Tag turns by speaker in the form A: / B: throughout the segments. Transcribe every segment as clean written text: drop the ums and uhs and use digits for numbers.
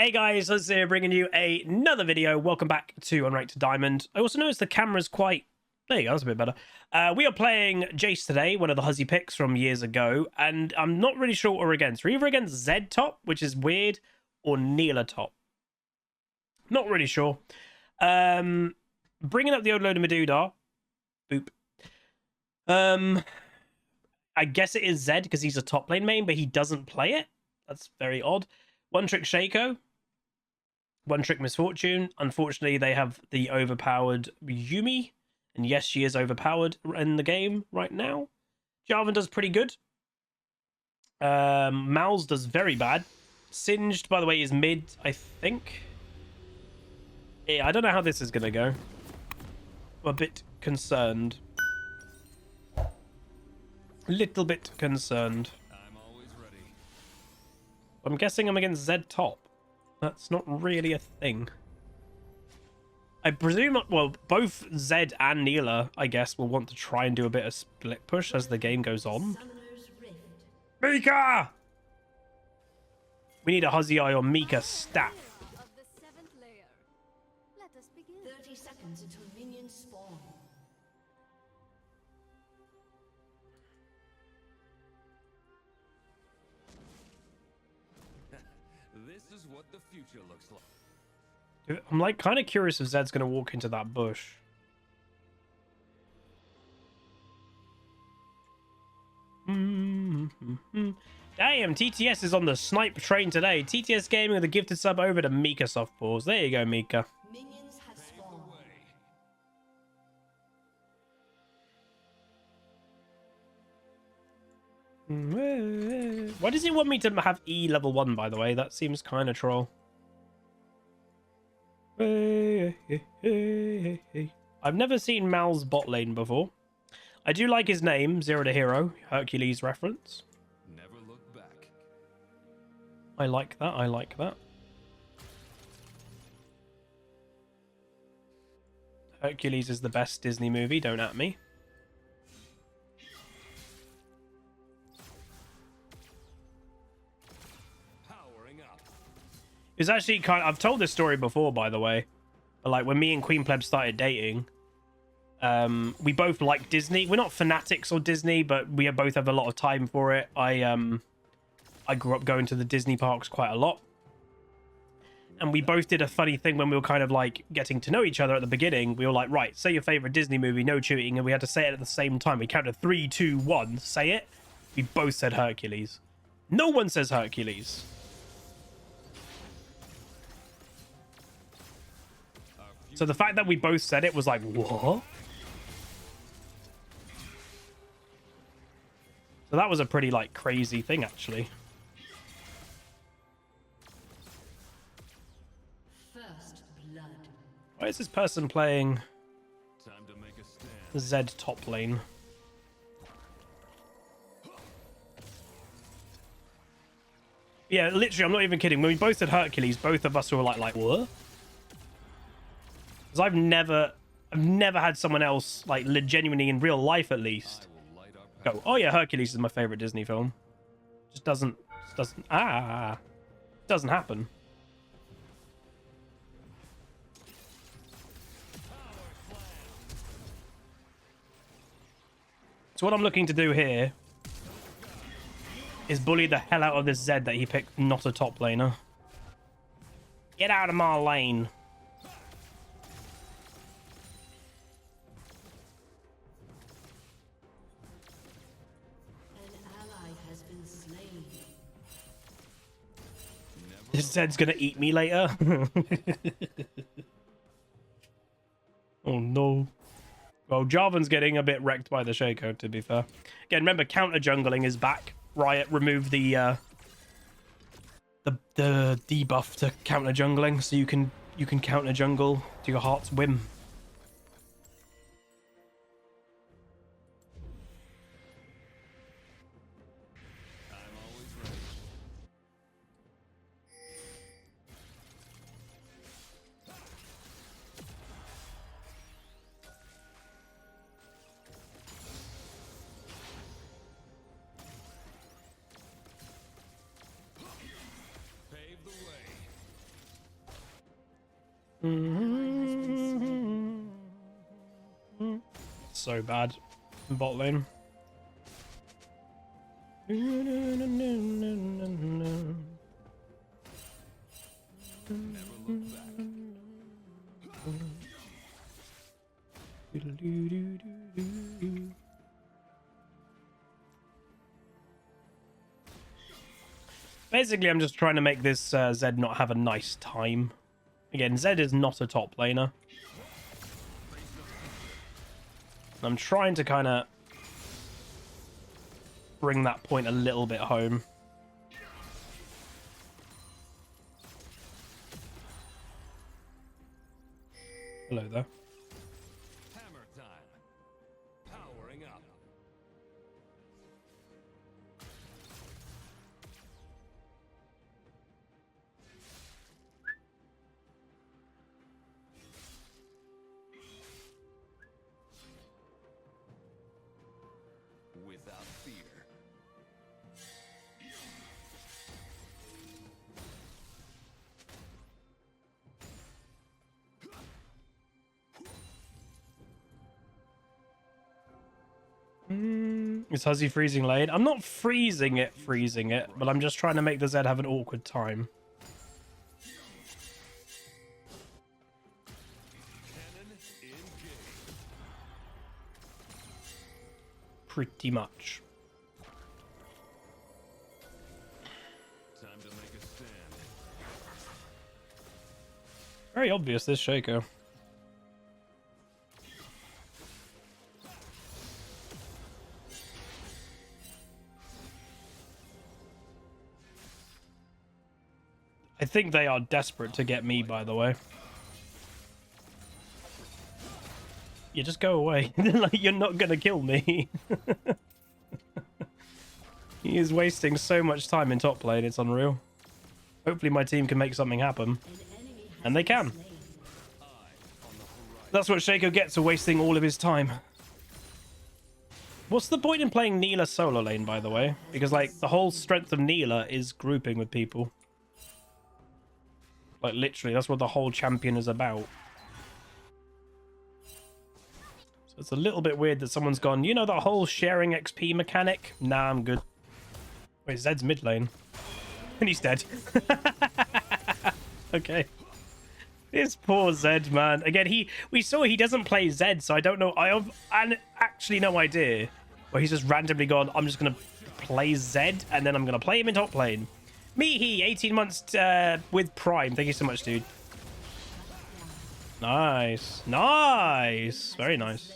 A: Hey guys, Huzzy here bringing you another video. Welcome back to Unranked Diamond. I also noticed the camera's quite... There you go, that's a bit better. We are playing Jayce today, one of the Huzzy picks from years ago, and I'm not really sure what we're against. We're either against Zed top, which is weird, or Neela top. Not really sure. Bringing up the old load of Meduda. Boop. I guess it is Zed because he's a top lane main, but he doesn't play it. That's very odd. One Trick Shaco. One Trick Misfortune. Unfortunately, they have the overpowered Yumi. And yes, she is overpowered in the game right now. Jarvan does pretty good. Mal's does very bad. Singed, by the way, is mid, I think. Yeah, I don't know how this is going to go. I'm a bit concerned. Little bit concerned.
B: I'm always ready.
A: I'm guessing I'm against Zed top. That's not really a thing. I presume, well, both Zed and Neela, I guess, will want to try and do a bit of split push as the game goes on. Mika! We need a Huzzy Eye on Mika stat.
C: 30 seconds until minions spawn.
B: This is what the future looks like.
A: I'm like kind of curious if Zed's going to walk into that bush. Damn, TTS is on the snipe train today. TTS Gaming with a gifted sub over to Mika Softballs. There you go, Mika.
C: Minions have spawned.
A: Why does he want me to have E level 1, by the way? That seems kind of troll. I've never seen Mal's bot lane before. I do like his name, Zero to Hero, Hercules reference.
B: Never look back.
A: I like that, I like that. Hercules is the best Disney movie, don't at me.
B: Powering up.
A: It's actually kind of, I've told this story before, by the way. But like when me and Queen Pleb started dating, we both like Disney. We're not fanatics or Disney, but we both have a lot of time for it. I grew up going to the Disney parks quite a lot. And we both did a funny thing when we were kind of like getting to know each other at the beginning. We were like, right, say your favorite Disney movie, no cheating. And we had to say it at the same time. We counted 3, 2, 1, say it. We both said Hercules. No one says Hercules. So the fact that we both said it was like, what? So that was a pretty like crazy thing, actually.
C: First blood.
A: Why is this person playing
B: Time to make a stand.
A: Zed top lane? Yeah, literally, I'm not even kidding. When we both said Hercules, both of us were like what? Because I've never had someone else like genuinely in real life at least
B: I will light up.
A: go, oh yeah, Hercules is my favorite Disney film. Just doesn't happen. So what I'm looking to do here is bully the hell out of this Zed that he picked not a top laner. Get out of my lane.
C: An ally has been slain.
A: This Zed's gonna eat me later. Oh no. Well, Jarvan's getting a bit wrecked by the Shaco, to be fair. Again, remember, counter jungling is back. Riot removed the debuff to counter jungling, so you can counter jungle to your heart's whim.
B: I'm always ready. Pave the way.
A: So bad in bot lane. Basically, I'm just trying to make this Zed not have a nice time. Again, Zed is not a top laner. I'm trying to kind of bring that point a little bit home. Hello there.
B: Hammer time. Powering up. Without fear.
A: Is Huzzy freezing lane? I'm not freezing it, but I'm just trying to make the Zed have an awkward time.
B: Cannon engaged.
A: Pretty much.
B: Time to make a stand.
A: Very obvious, this Shaco. I think they are desperate to get me, by the way. You just go away. Like, you're not gonna kill me. He is wasting so much time in top lane, it's unreal. Hopefully my team can make something happen. And they can. That's what Shaco gets for wasting all of his time. What's the point in playing Neela solo lane, by the way? Because, like, the whole strength of Neela is grouping with people. Like, literally, that's what the whole champion is about. So it's a little bit weird that someone's gone, you know, that whole sharing XP mechanic? Nah, I'm good. Wait, Zed's mid lane. And he's dead. Okay. This poor Zed, man. Again, we saw he doesn't play Zed, so I don't know. I have actually no idea. Where he's just randomly gone, I'm just going to play Zed, and then I'm going to play him in top lane. Me, 18 months with Prime. Thank you so much, dude. Nice. Nice. Very nice.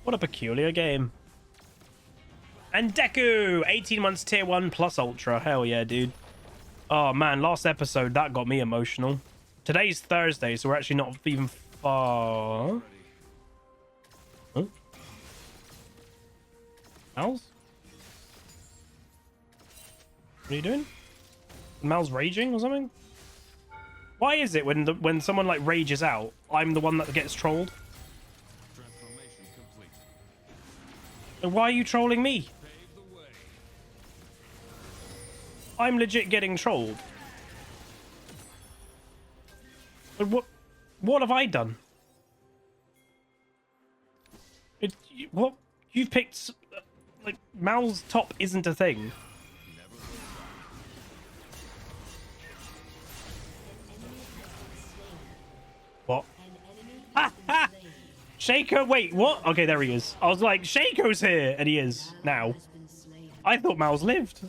A: What a peculiar game. And Deku, 18 months tier 1 plus Ultra. Hell yeah, dude. Oh, man. Last episode, that got me emotional. Today's Thursday, so we're actually not even far. Huh? Mal's? What are you doing? Mal's raging or something? Why is it when someone like rages out, I'm the one that gets trolled?
B: Transformation complete.
A: And why are you trolling me?
B: Pave the way.
A: I'm legit getting trolled. But what have I done? What you've picked? Like, Mal's top isn't a thing. What? Shaco, wait, what? Okay, there he is. I was like, Shaco's here, and he is now. I thought Mal's lived.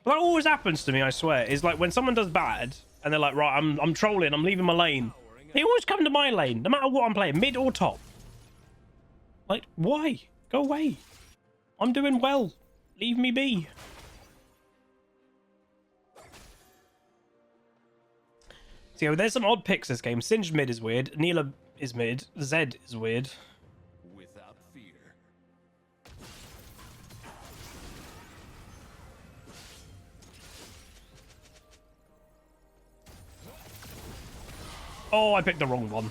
A: That always happens to me, I swear. Is like when someone does bad, and they're like, right, I'm trolling, I'm leaving my lane. They always come to my lane, no matter what I'm playing, mid or top. Like, why? Go away. I'm doing well. Leave me be. So, there's some odd picks this game. Singed mid is weird. Neela is mid. Zed is weird.
B: Without fear.
A: Oh, I picked the wrong one.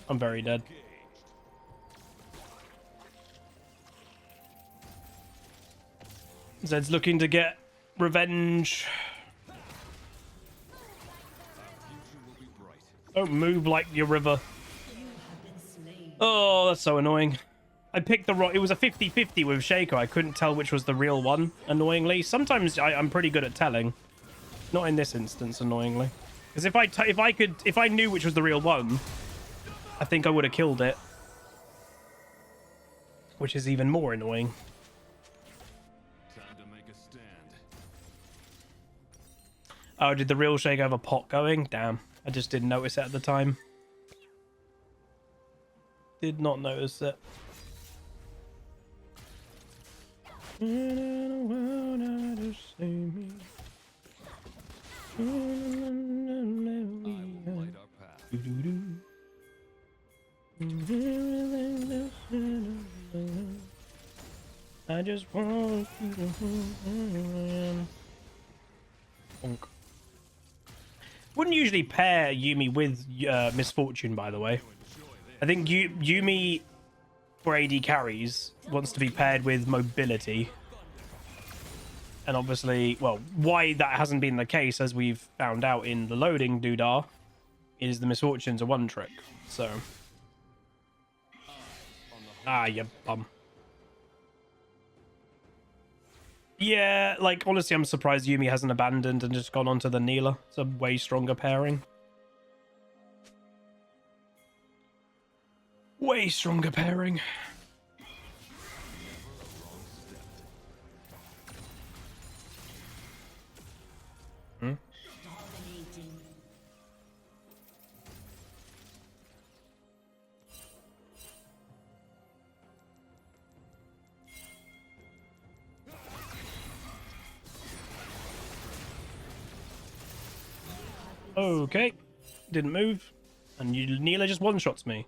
A: I'm very dead. Zed's looking to get revenge. Don't move like your river. Oh, that's so annoying. I picked the wrong... It was a 50-50 with Shaco. I couldn't tell which was the real one, annoyingly. Sometimes I'm pretty good at telling. Not in this instance, annoyingly. Because if I knew which was the real one, I think I would have killed it. Which is even more annoying.
B: Time to make a stand.
A: Oh, did the real Shaco have a pot going? Damn. I just didn't notice it at the time. Did not notice it.
B: I will light our path.
A: I just want you to... Wouldn't usually pair Yumi with Misfortune, by the way. I think Yumi for AD carries wants to be paired with Mobility. And obviously, well, why that hasn't been the case, as we've found out in the loading doodah, is the Misfortune's a one trick. So... Ah, you bum. Yeah, like, honestly, I'm surprised Yumi hasn't abandoned and just gone on to the Neela. It's a way stronger pairing. Way stronger pairing. Hmm? Okay, didn't move, and Neela just one-shots me.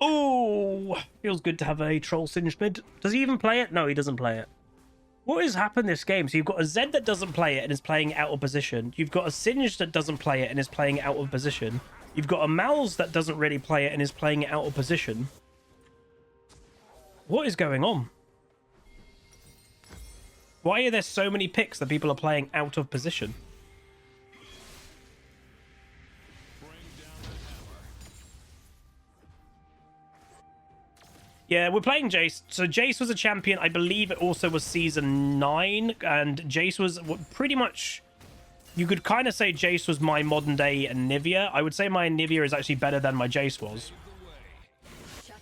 A: Oh, feels good to have a troll singed mid. Does he even play it? No, he doesn't play it. What has happened this game? So you've got a Zed that doesn't play it and is playing out of position. You've got a Singed that doesn't play it and is playing out of position. You've got a Mal's that doesn't really play it and is playing it out of position. What is going on? Why are there so many picks that people are playing out of position? Yeah, we're playing Jace. So Jace was a champion. I believe it also was season 9. And Jace was pretty much... You could kind of say Jace was my modern day Anivia. I would say my Anivia is actually better than my Jace was.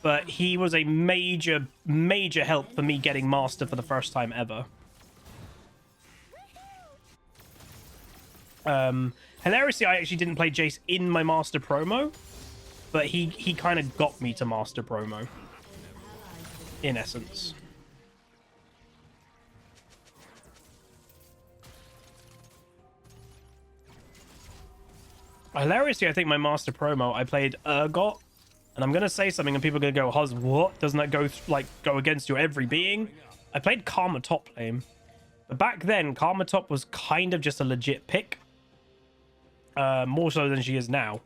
A: But he was a major, major help for me getting Master for the first time ever. Hilariously, I actually didn't play Jace in my Master promo. But he kind of got me to Master promo. In essence. Hilariously, I think my Master promo, I played Urgot. And I'm going to say something and people are going to go, Huz, what? Doesn't that go against your every being? I played Karma top lane. But back then, Karma top was kind of just a legit pick. More so than she is now.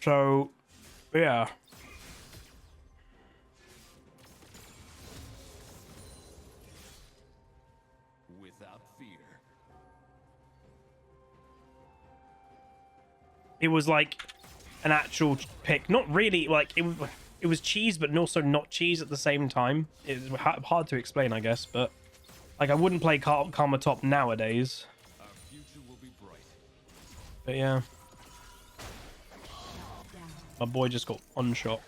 A: So, yeah. It was like an actual pick. Not really, like, it was cheese, but also not cheese at the same time. It's hard to explain, I guess, but like, I wouldn't play Karma top nowadays.
B: Our future will be bright.
A: But yeah. My boy just got one shot.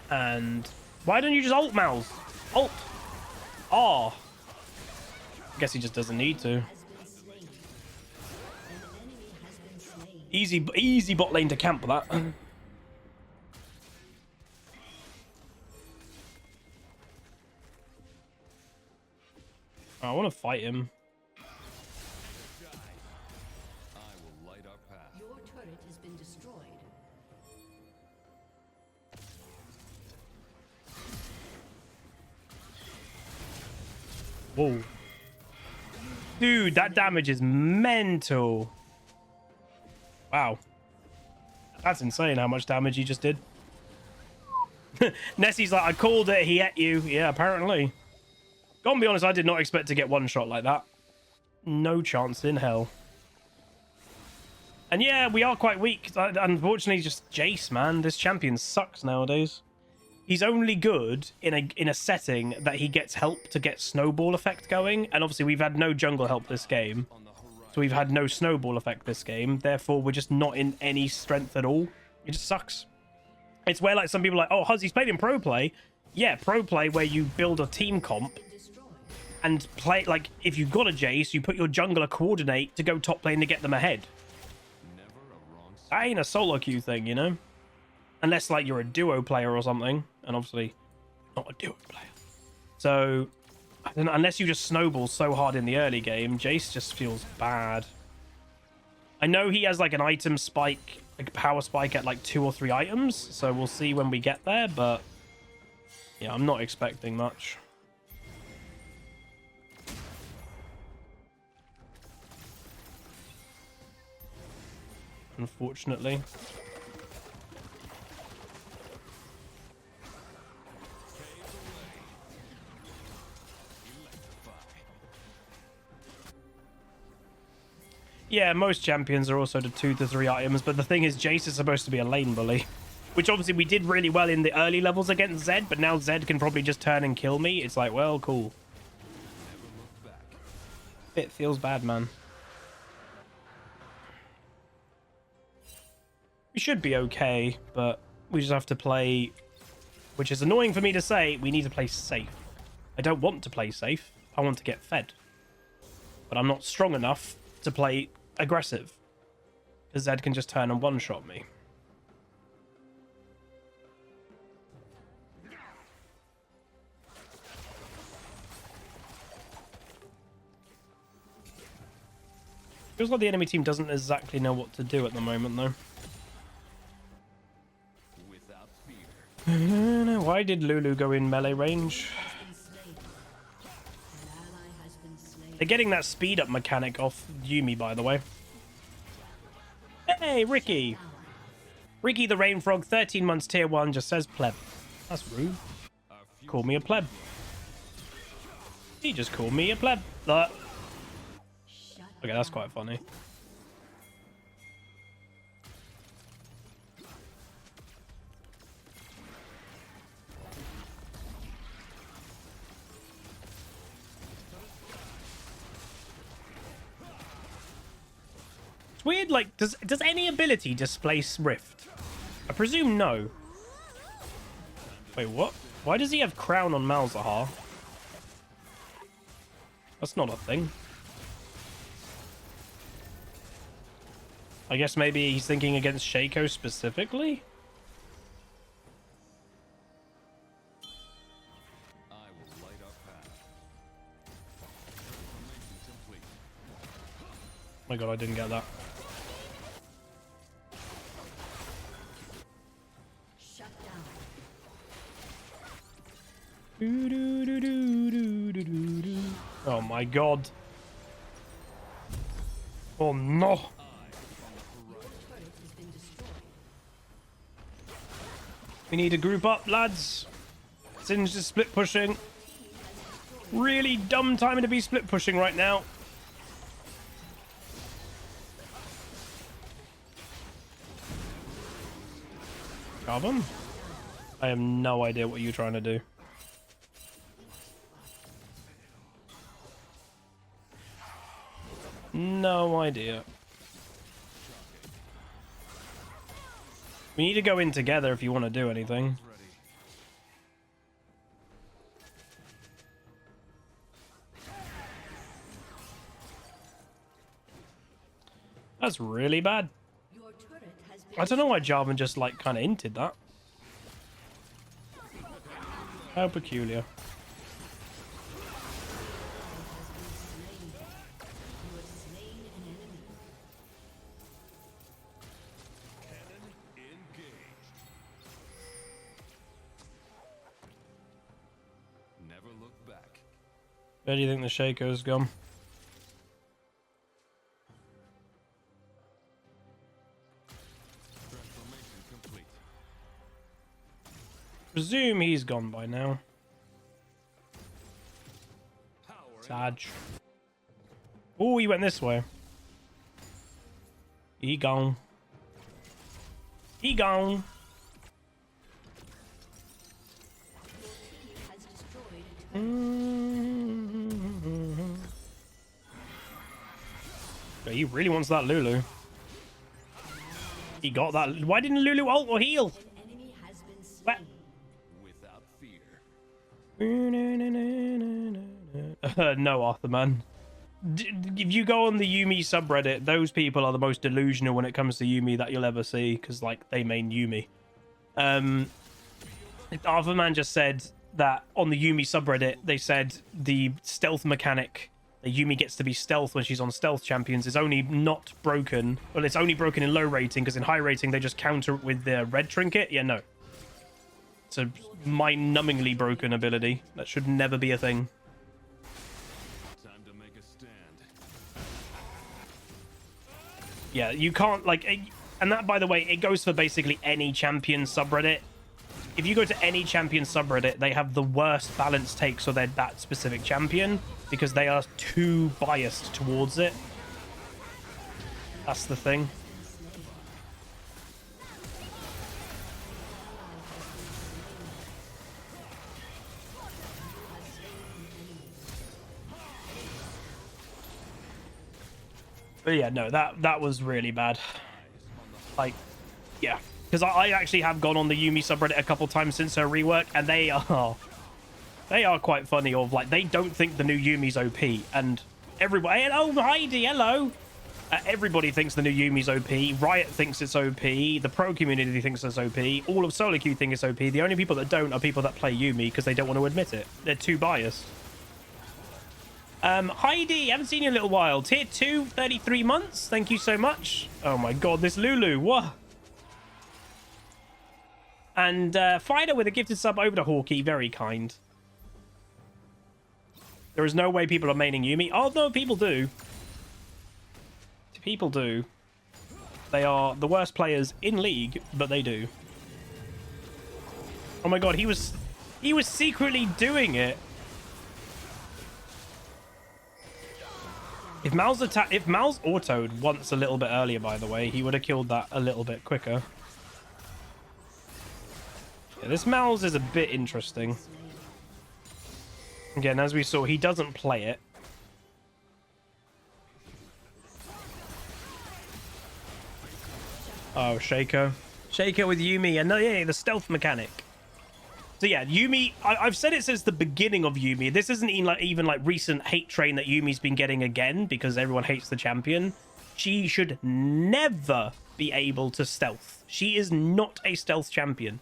A: And why don't you just ult, Mouse? Ult. Oh. I guess he just doesn't need to. Easy bot lane to camp that. I want to fight him.
B: I will light our path.
C: Your turret has been destroyed.
A: Whoa. Dude, that damage is mental. Wow. That's insane how much damage he just did. Nessie's like, I called it, he ate you. Yeah, apparently. Gotta be honest, I did not expect to get one shot like that. No chance in hell. And yeah, we are quite weak. Unfortunately, just Jayce, man. This champion sucks nowadays. He's only good in a setting that he gets help to get snowball effect going. And obviously, we've had no jungle help this game. So we've had no snowball effect this game. Therefore, we're just not in any strength at all. It just sucks. It's where like some people are like, oh, Huzzy's played in pro play. Yeah, pro play where you build a team comp and play, like, if you've got a Jayce, you put your jungler coordinate to go top lane to get them ahead. That ain't a solo queue thing, you know? Unless, like, you're a duo player or something. And obviously, not a duo player. So, I don't know, unless you just snowball so hard in the early game, Jayce just feels bad. I know he has, like, an item spike, like, power spike at, like, 2 or 3 items. So, we'll see when we get there, but... yeah, I'm not expecting much. Unfortunately. Yeah, most champions are also the 2 to 3 items, but the thing is, Jace is supposed to be a lane bully. Which obviously we did really well in the early levels against Zed, but now Zed can probably just turn and kill me. It's like, well, cool. It feels bad, man. We should be okay, but we just have to play, which is annoying for me to say, we need to play safe. I don't want to play safe. I want to get fed. But I'm not strong enough to play aggressive. Because Zed can just turn and one-shot me. Feels like the enemy team doesn't exactly know what to do at the moment, though. Why did Lulu go in melee range? They're getting that speed up mechanic off Yumi, by the way. Hey, Ricky! Ricky the Rain Frog, 13 months tier 1, just says pleb. That's rude. Call me a pleb. He just called me a pleb. Okay, that's quite funny. Weird, like, does any ability displace Rift? I presume no. Wait, what? Why does he have Crown on Malzahar? That's not a thing. I guess maybe he's thinking against Shaco specifically?
B: I will light our path.
A: Oh my god, I didn't get that. Oh my god. Oh no. We need to group up, lads. Singe is split pushing. Really dumb timing to be split pushing right now. Carbon? I have no idea what you're trying to do. No idea. We need to go in together if you want to do anything. That's really bad. I don't know why Jarvan just like kind of hinted that. How peculiar. Where do you think the Shaco's gone? Presume he's gone by now. Sad. Oh, he went this way. He gone. He gone. But he really wants that Lulu. He got that. Why didn't Lulu ult or heal? What?
B: Without fear.
A: No, Arthur, man. If you go on the Yumi subreddit, those people are the most delusional when it comes to Yumi that you'll ever see, because like they main Yumi. Arthur man just said that on the Yumi subreddit, they said the stealth mechanic that Yumi gets to be stealth when she's on stealth champions is only not broken. Well, it's only broken in low rating, because in high rating they just counter it with the red trinket. Yeah, no. It's a mind-numbingly broken ability. That should never be a thing.
B: Time to make a stand.
A: Yeah, you can't, like... And that, by the way, it goes for basically any champion subreddit. If you go to any champion subreddit, they have the worst balance takes for that specific champion, because they are too biased towards it. That's the thing. But yeah, no, that was really bad. Like, yeah. Because I actually have gone on the Yumi subreddit a couple times since her rework, and they are quite funny. Of like, they don't think the new Yumi's OP, and everybody, hello Heidi, hello. Everybody thinks the new Yumi's OP. Riot thinks it's OP. The pro community thinks it's OP. All of SOLOQ think it's OP. The only people that don't are people that play Yumi because they don't want to admit it. They're too biased. Heidi, haven't seen you in a little while. Tier 2, 33 months. Thank you so much. Oh my god, this Lulu. What? And Fider with a gifted sub over to Hawkeye. Very kind. There is no way people are maining Yumi. Oh, no, people do. People do. They are the worst players in League, but they do. Oh my god, he was secretly doing it. If Mal's autoed once a little bit earlier, by the way, he would have killed that a little bit quicker. Yeah, this Mal's is a bit interesting. Again, as we saw, he doesn't play it. Oh, Shaco. Shaco with Yumi. And yeah, the stealth mechanic. So yeah, Yumi, I've said it since the beginning of Yumi. This isn't even like recent hate train that Yumi's been getting again because everyone hates the champion. She should never be able to stealth. She is not a stealth champion.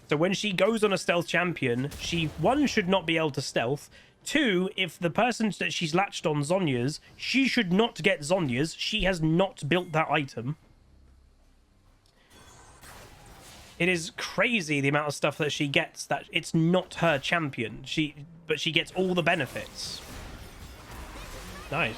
A: So when she goes on a stealth champion, she, one, should not be able to stealth. Two, if the person that she's latched on Zhonya's, she should not get Zhonya's. She has not built that item. It is crazy the amount of stuff that she gets that it's not her champion. But she gets all the benefits. Nice.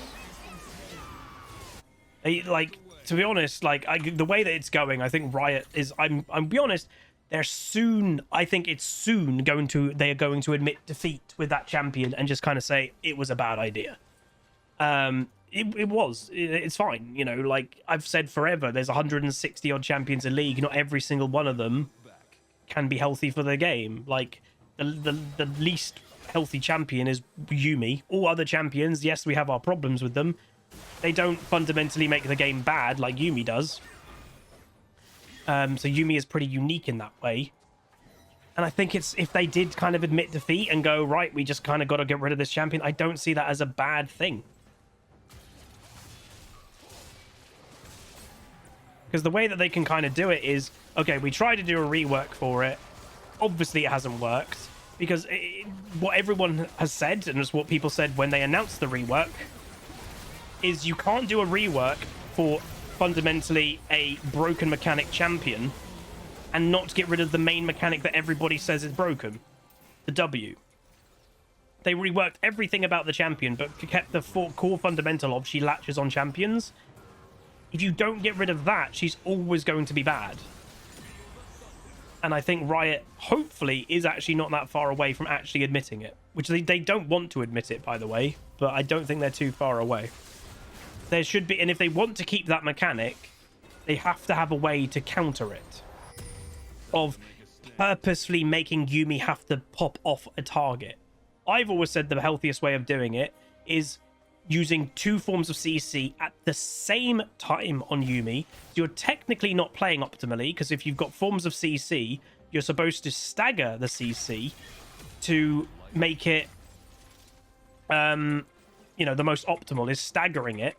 A: Like, to be honest, like the way that it's going, I think Riot is. I'm be honest. They're soon. I think it's soon going to. They are going to admit defeat with that champion and just kind of say it was a bad idea. It's fine, you know, like I've said forever, there's 160 odd champions in League. Not every single one of them can be healthy for the game. Like the least healthy champion is Yumi. All other champions, yes, we have our problems with them. They don't fundamentally make the game bad like Yumi does. So Yumi is pretty unique in that way. And I think it's, if they did kind of admit defeat and go, right, we just kind of got to get rid of this champion, I don't see that as a bad thing. Because the way that they can kind of do it is, okay, we tried to do a rework for it. Obviously, it hasn't worked. Because what everyone has said, and it's what people said when they announced the rework, is you can't do a rework for fundamentally a broken mechanic champion and not get rid of the main mechanic that everybody says is broken. The W. They reworked everything about the champion, but kept the core fundamental of she latches on champions. If you don't get rid of that, she's always going to be bad. And I think Riot, hopefully, is actually not that far away from actually admitting it. Which they don't want to admit it, by the way. But I don't think they're too far away. There should be... And if they want to keep that mechanic, they have to have a way to counter it. Of purposefully making Yumi have to pop off a target. I've always said the healthiest way of doing it is using 2 forms of CC at the same time on Yumi. So you're technically not playing optimally, because if you've got forms of CC, you're supposed to stagger the CC to make it, you know, the most optimal is staggering it.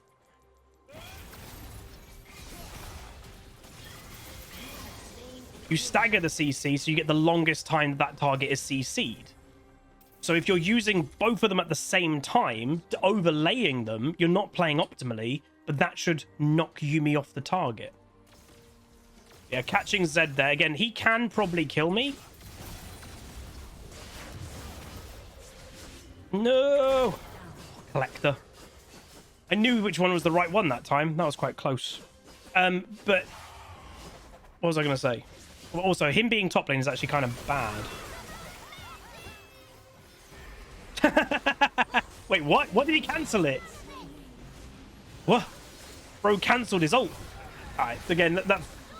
A: You stagger the CC so you get the longest time that target is CC'd. So if you're using both of them at the same time, overlaying them, you're not playing optimally, but that should knock Yumi off the target. Yeah, catching Zed there. Again, he can probably kill me. No! Collector. I knew which one was the right one that time. That was quite close. But what was I going to say? Well, also, him being top lane is actually kind of bad. Wait, what? What did he cancel it? What? Bro cancelled his ult. Alright, again,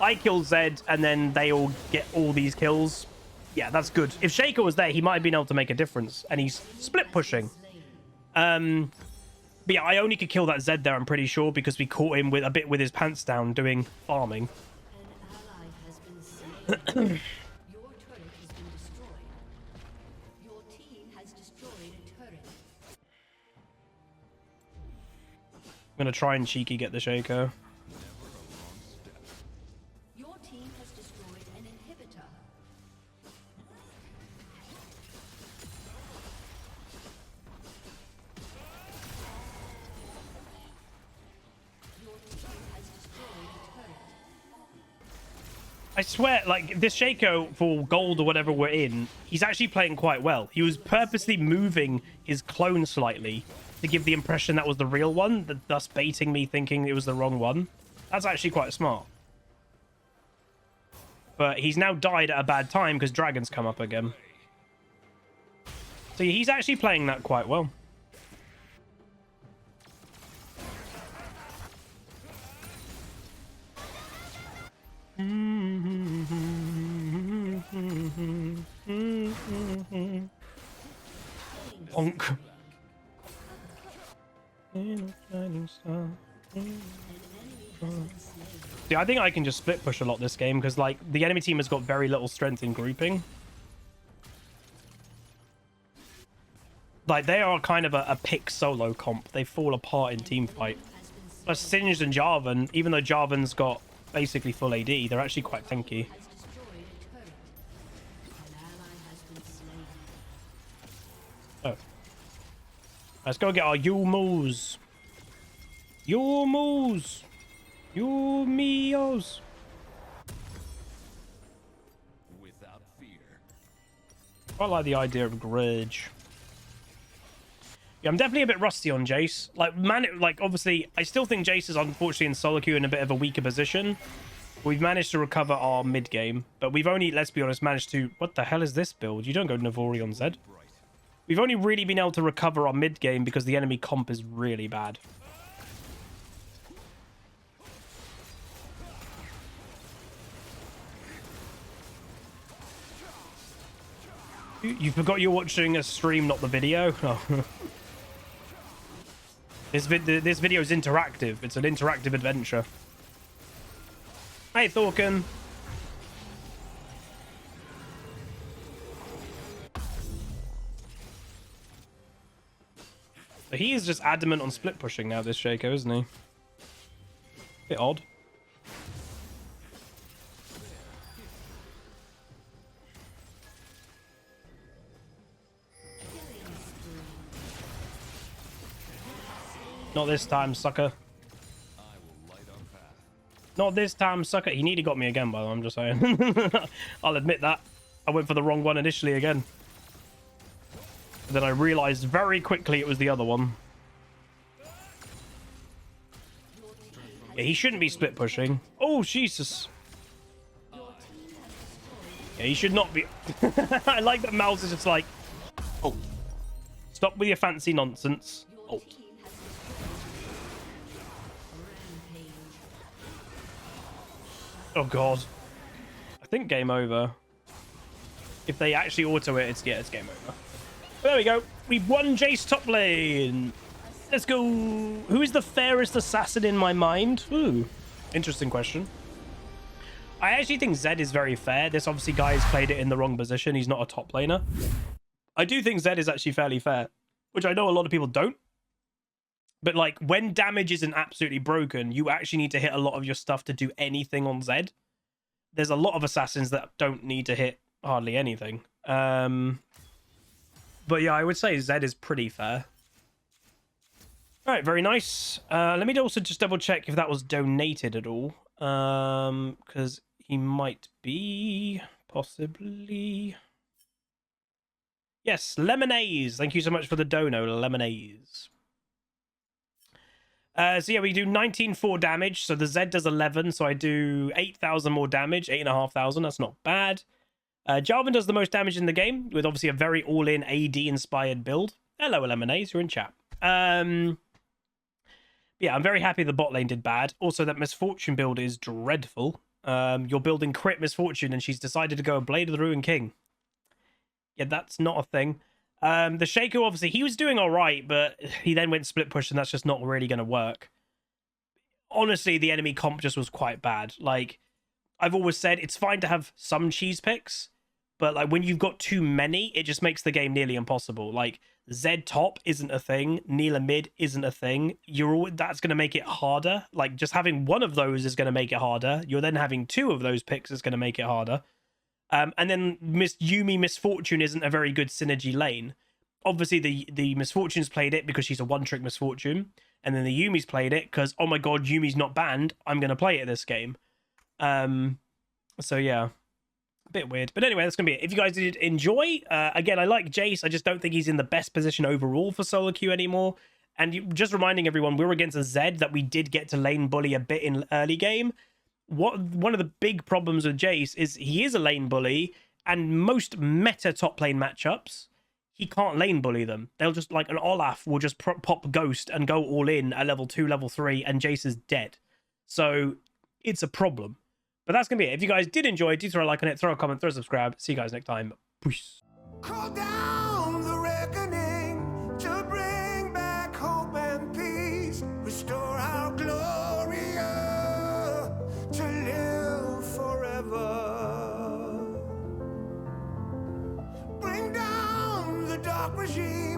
A: I kill Zed, and then they all get all these kills. Yeah, that's good. If Shaker was there, he might have been able to make a difference. And he's split pushing. But yeah, I only could kill that Zed there, I'm pretty sure, because we caught him with a bit with his pants down doing farming.
C: Your turret has been destroyed. Your team has destroyed a turret.
A: I'm going to try and cheeky get the Shaker.
C: Your team has destroyed an inhibitor. Your team has destroyed a turret.
A: I swear, like, this Shaco for gold or whatever we're in, he's actually playing quite well. He was purposely moving his clone slightly to give the impression that was the real one, thus baiting me thinking it was the wrong one. That's actually quite smart. But he's now died at a bad time because dragons come up again. So he's actually playing that quite well. Bonk. See, I think I can just split push a lot this game because, like, the enemy team has got very little strength in grouping. Like, they are kind of a pick solo comp. They fall apart in team fight. Plus, Singed and Jarvan, even though Jarvan's got basically full AD, they're actually quite tanky. Oh. Let's go get our Yumus. Yumus. Yumios.
B: Without fear.
A: I like the idea of Grudge. Yeah, I'm definitely a bit rusty on Jayce. Like, obviously, I still think Jayce is unfortunately in SOLOQ in a bit of a weaker position. We've managed to recover our mid game, but we've only, let's be honest, managed to... What the hell is this build? You don't go Navori on Zed. We've only really been able to recover our mid game because the enemy comp is really bad. You forgot you're watching a stream, not the video? Oh. This video is interactive. It's an interactive adventure. Hey, Thorkin. But he is just adamant on split pushing now, this Shaco, isn't he? Bit odd. Not this time, sucker. Not this time, sucker. He nearly got me again, by the way, I'm just saying. I'll admit that. I went for the wrong one initially again. But then I realized very quickly it was the other one. Yeah, he shouldn't be split pushing. Oh, Jesus. Yeah, he should not be. I like that Mouse is just like, oh, stop with your fancy nonsense.
C: Your
A: Oh,
C: team has destroyed. Rampage.
A: oh God. I think game over. If they actually auto it, it's game over. But there we go. We've won Jayce top lane. Let's go. Who is the fairest assassin in my mind? Ooh, interesting question. I actually think Zed is very fair. This obviously guy's played it in the wrong position. He's not a top laner. I do think Zed is actually fairly fair, which I know a lot of people don't. But like when damage isn't absolutely broken, you actually need to hit a lot of your stuff to do anything on Zed. There's a lot of assassins that don't need to hit hardly anything. But yeah, I would say Zed is pretty fair. All right, very nice. Let me also just double check if that was donated at all. Because he might be, possibly. Yes, Lemonades. Thank you so much for the dono, Lemonades. So yeah, we do 19,400 damage. So the Zed does 11. So I do 8,000 more damage, 8,500. That's not bad. Jarvan does the most damage in the game with obviously a very all-in AD inspired build. Hello, Lemonades. You're in chat. Yeah, I'm very happy the bot lane did bad. Also, that Misfortune build is dreadful. You're building crit Misfortune, and she's decided to go Blade of the Ruined King. Yeah, that's not a thing. The Shaco, obviously, he was doing all right, but he then went split push, and that's just not really going to work. Honestly, the enemy comp just was quite bad. Like, I've always said, it's fine to have some cheese picks, but like when you've got too many, it just makes the game nearly impossible. Like, Zed top isn't a thing. Neela mid isn't a thing. That's going to make it harder. Like, just having one of those is going to make it harder. You're then having two of those picks is going to make it harder. And then Yumi Misfortune isn't a very good synergy lane. Obviously, the Misfortune's played it because she's a one-trick Misfortune. And then the Yumi's played it because, oh my god, Yumi's not banned. I'm going to play it this game. So, yeah. A bit weird. But anyway, that's going to be it. If you guys did enjoy, again, I like Jayce. I just don't think he's in the best position overall for SOLOQ anymore. And just reminding everyone, we were against a Zed that we did get to lane bully a bit in early game. One of the big problems with Jayce is he is a lane bully, and most meta top lane matchups, he can't lane bully them. They'll just, like, an Olaf will just pop Ghost and go all in at level 2, level 3, and Jayce is dead. So it's a problem. But that's going to be it. If you guys did enjoy, do throw a like on it, throw a comment, throw a subscribe. See you guys next time. Peace.
D: Call down the reckoning to bring back hope and peace. Restore our glory to live forever. Bring down the dark regime.